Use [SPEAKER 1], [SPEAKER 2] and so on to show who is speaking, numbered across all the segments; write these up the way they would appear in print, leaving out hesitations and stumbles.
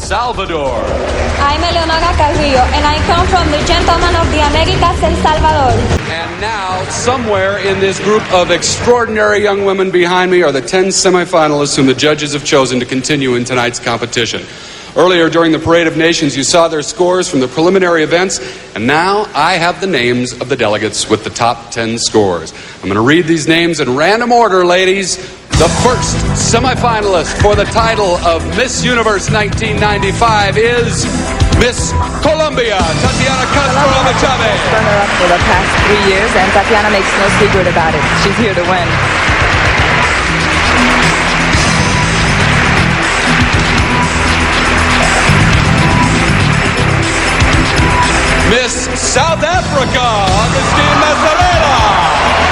[SPEAKER 1] Salvador.
[SPEAKER 2] I'm Eleonora Carrillo, and I come from the Gentlemen of the Americas, El Salvador.
[SPEAKER 1] And now, somewhere in this group of extraordinary young women behind me are the 10 semifinalists whom the judges have chosen to continue in tonight's competition. Earlier during the Parade of Nations, you saw their scores from the preliminary events, and now I have the names of the delegates with the top 10 scores. I'm going to read these names in random order, ladies. The first semifinalist for the title of Miss Universe 1995 is Miss Colombia, Tatiana Castro-Chavez.
[SPEAKER 3] Runner-up for the past 3 years, and Tatiana makes no secret about it. She's here to win.
[SPEAKER 1] Miss South Africa, Augustine Mazzarella.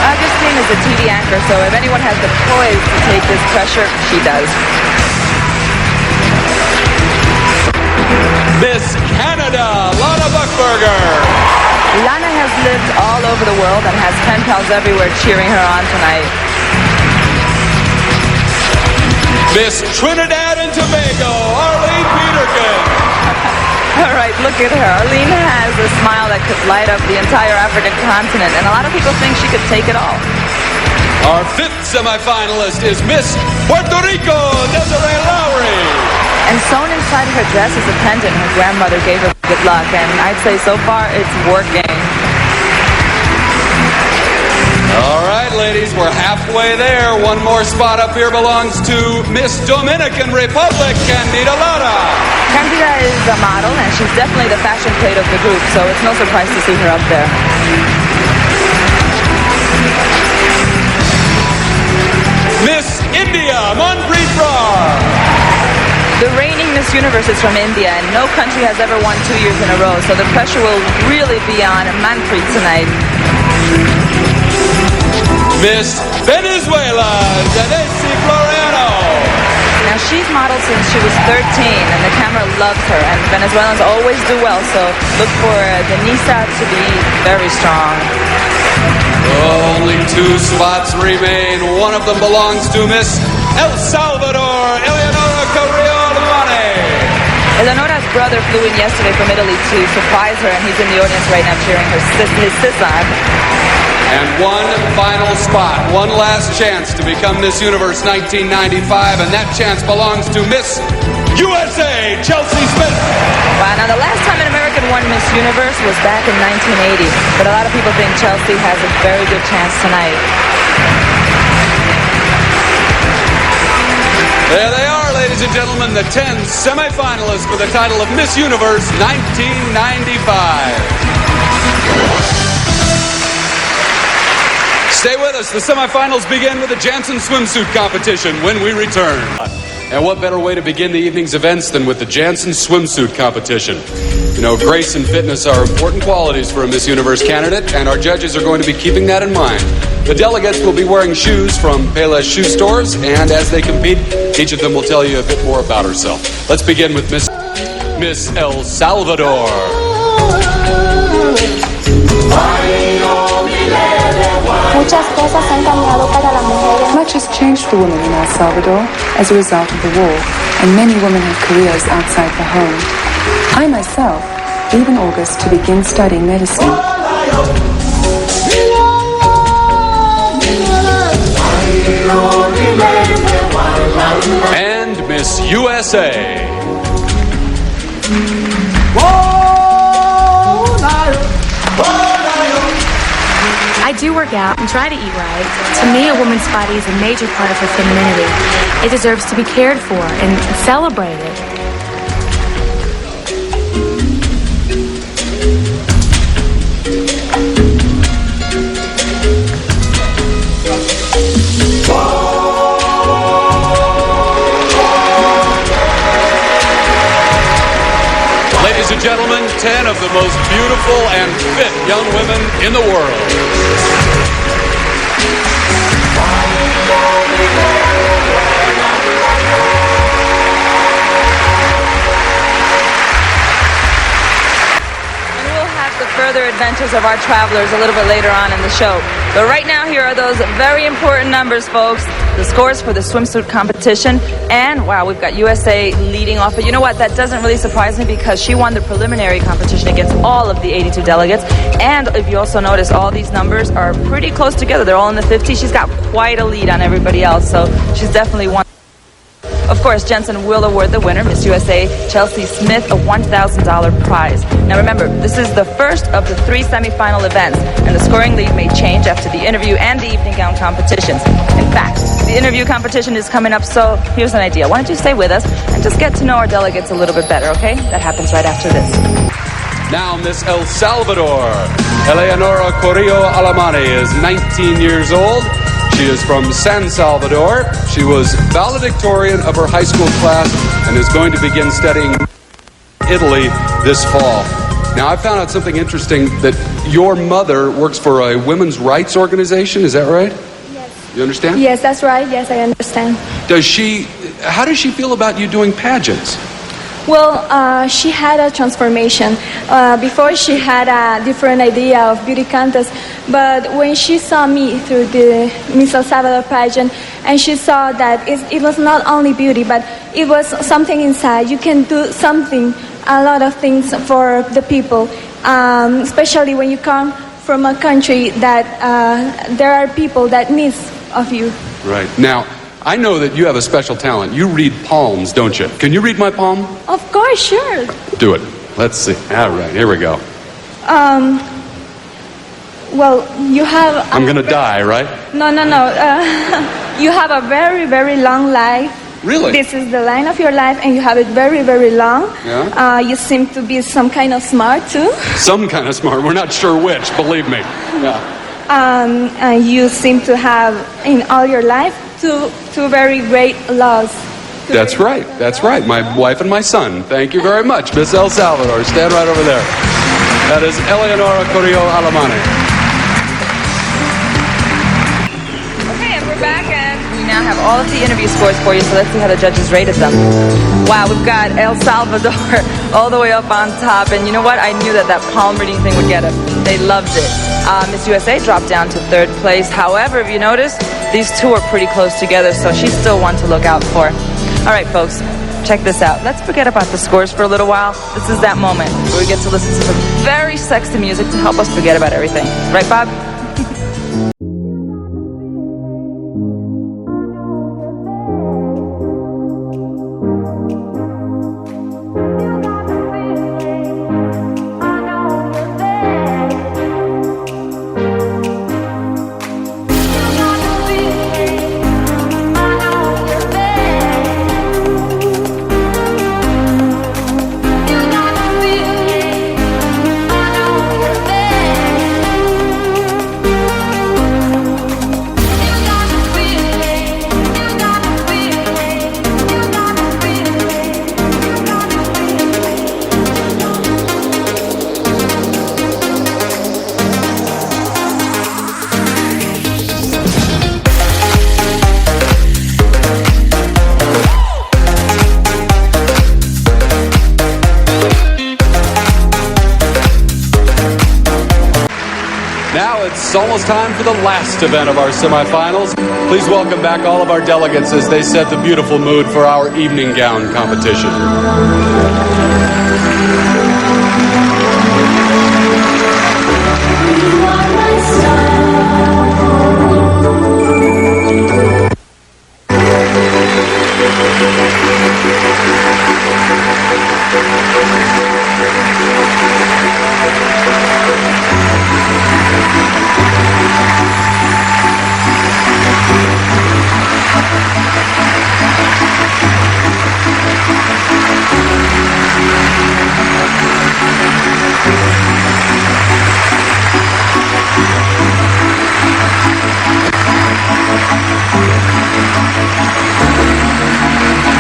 [SPEAKER 3] Augustine is a TV anchor, so if anyone has the poise to take this pressure, she does.
[SPEAKER 1] Miss Canada, Lana Buchberger.
[SPEAKER 3] Lana has lived all over the world and has pen pals everywhere cheering her on tonight.
[SPEAKER 1] Miss Trinidad and Tobago, Arlene Peterkin.
[SPEAKER 3] All right, look at her. Arlene has a smile that could light up the entire African continent, and a lot of people think she could take it all.
[SPEAKER 1] Our fifth semifinalist is Miss Puerto Rico, Desiree Lowry.
[SPEAKER 3] And sewn inside her dress is a pendant her grandmother gave her good luck, and I'd say so far it's working.
[SPEAKER 1] All right, ladies, we're halfway there. One more spot up here belongs to Miss Dominican Republic, Candida Lara.
[SPEAKER 3] Candida is a model, and she's definitely the fashion plate of the group, so it's no surprise to see her up there.
[SPEAKER 1] Miss India, Manpreet Brar.
[SPEAKER 3] The reigning Miss Universe is from India, and no country has ever won 2 years in a row, so the pressure will really be on Manpreet tonight.
[SPEAKER 1] Miss Venezuela, Janesi Floriano.
[SPEAKER 3] Now, she's modeled since she was 13, and the camera loves her, and Venezuelans always do well, so look for Denisa to be very strong.
[SPEAKER 1] Only 2 spots remain. One of them belongs to Miss El Salvador, Eleonora Carrillo Alamanni.
[SPEAKER 3] Eleonora's brother flew in yesterday from Italy to surprise her, and he's in the audience right now cheering his sis on.
[SPEAKER 1] And one final spot, one last chance to become Miss Universe 1995, and that chance belongs to Miss USA, Chelsea Smith.
[SPEAKER 3] Wow, now the last time an American won Miss Universe was back in 1980, but a lot of people think Chelsea has a very good chance tonight.
[SPEAKER 1] There they are, ladies and gentlemen, the 10 semifinalists for the title of Miss Universe 1995. Stay with us. The semifinals begin with the Janssen swimsuit competition when we return. And what better way to begin the evening's events than with the Janssen swimsuit competition? You know, grace and fitness are important qualities for a Miss Universe candidate, and our judges are going to be keeping that in mind. The delegates will be wearing shoes from Payless shoe stores, and as they compete, each of them will tell you a bit more about herself. Let's begin with Miss El Salvador.
[SPEAKER 2] Muchas cosas han cambiado para las mujeres.
[SPEAKER 4] Much has changed for women in El Salvador as a result of the war, and many women have careers outside the home. I myself leave in August to begin studying medicine.
[SPEAKER 1] And Miss USA.
[SPEAKER 5] I do work out and try to eat right. To me, a woman's body is a major part of her femininity. It deserves to be cared for and celebrated.
[SPEAKER 1] Ladies and gentlemen, 10 of the most beautiful and fit young women in the world.
[SPEAKER 3] the further adventures of our travelers a little bit later on in the show. But right now, here are those very important numbers, folks. The scores for the swimsuit competition. And, wow, we've got USA leading off. But you know what? That doesn't really surprise me because she won the preliminary competition against all of the 82 delegates. And if you also notice, all these numbers are pretty close together. They're all in the 50s. She's got quite a lead on everybody else. So she's definitely won. Of course, Jensen will award the winner, Miss USA Chelsea Smith, a $1,000 prize. Now remember, this is the first of the 3 semifinal events, and the scoring lead may change after the interview and the evening gown competitions. In fact, the interview competition is coming up, so here's an idea. Why don't you stay with us and just get to know our delegates a little bit better, okay? That happens right after this.
[SPEAKER 1] Now Miss El Salvador. Eleonora Carrillo Alamanni is 19 years old. She is from San Salvador. She was valedictorian of her high school class and is going to begin studying Italy this fall. Now, I found out something interesting, that your mother works for a women's rights organization. Is that right?
[SPEAKER 2] Yes.
[SPEAKER 1] You understand?
[SPEAKER 2] Yes, that's right. Yes, I understand.
[SPEAKER 1] How does she feel about you doing pageants?
[SPEAKER 2] Well, she had a transformation. Before, she had a different idea of beauty contest, but when she saw me through the Miss El Salvador pageant, and she saw that it was not only beauty, but it was something inside. You can do something, a lot of things for the people, especially when you come from a country that there are people that needs of you.
[SPEAKER 1] Right. Now, I know that you have a special talent. You read palms, don't you? Can you read my palm?
[SPEAKER 2] Of course, sure.
[SPEAKER 1] Do it. Let's see. All right, here we go.
[SPEAKER 2] Well, you have...
[SPEAKER 1] I'm going to die, right?
[SPEAKER 2] No. You have a very, very long life.
[SPEAKER 1] Really?
[SPEAKER 2] This is the line of your life, and you have it very, very long.
[SPEAKER 1] Yeah?
[SPEAKER 2] You seem to be some kind of smart, too.
[SPEAKER 1] Some kind of smart. We're not sure which, believe me. Yeah.
[SPEAKER 2] You seem to have, in all your life, two very great laws.
[SPEAKER 1] That's right. That's right. My wife and my son. Thank you very much, Miss El Salvador. Stand right over there. That is Eleonora Carrillo Alamanni.
[SPEAKER 3] Okay, and we're back, and we now have all of the interview scores for you, so let's see how the judges rated them. Wow, we've got El Salvador all the way up on top, and you know what? I knew that palm reading thing would get them. They loved it. Miss USA dropped down to 3rd place. However, if you notice, these two are pretty close together, so she's still one to look out for. All right, folks, check this out. Let's forget about the scores for a little while. This is that moment where we get to listen to some very sexy music to help us forget about everything. Right, Bob?
[SPEAKER 1] It's almost time for the last event of our semifinals. Please welcome back all of our delegates as they set the beautiful mood for our evening gown competition.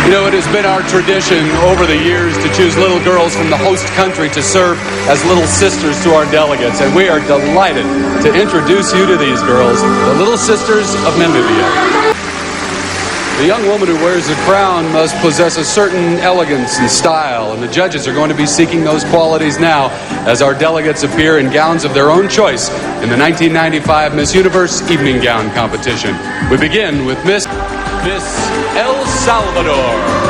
[SPEAKER 1] You know, it has been our tradition over the years to choose little girls from the host country to serve as little sisters to our delegates, and we are delighted to introduce you to these girls, the Little Sisters of Namibia. The young woman who wears the crown must possess a certain elegance and style, and the judges are going to be seeking those qualities now as our delegates appear in gowns of their own choice in the 1995 Miss Universe Evening Gown Competition. We begin with Miss El Salvador.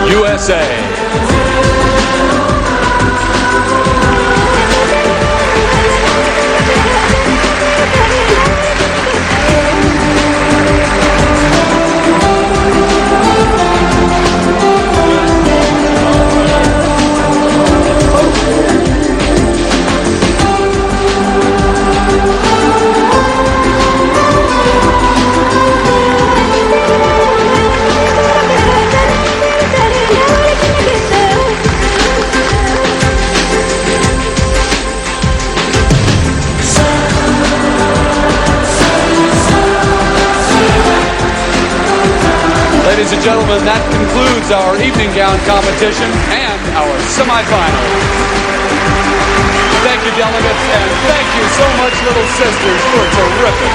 [SPEAKER 1] USA. Ladies and gentlemen, that concludes our evening gown competition and our semifinals. Thank you, delegates, and thank you so much, little sisters. You were terrific.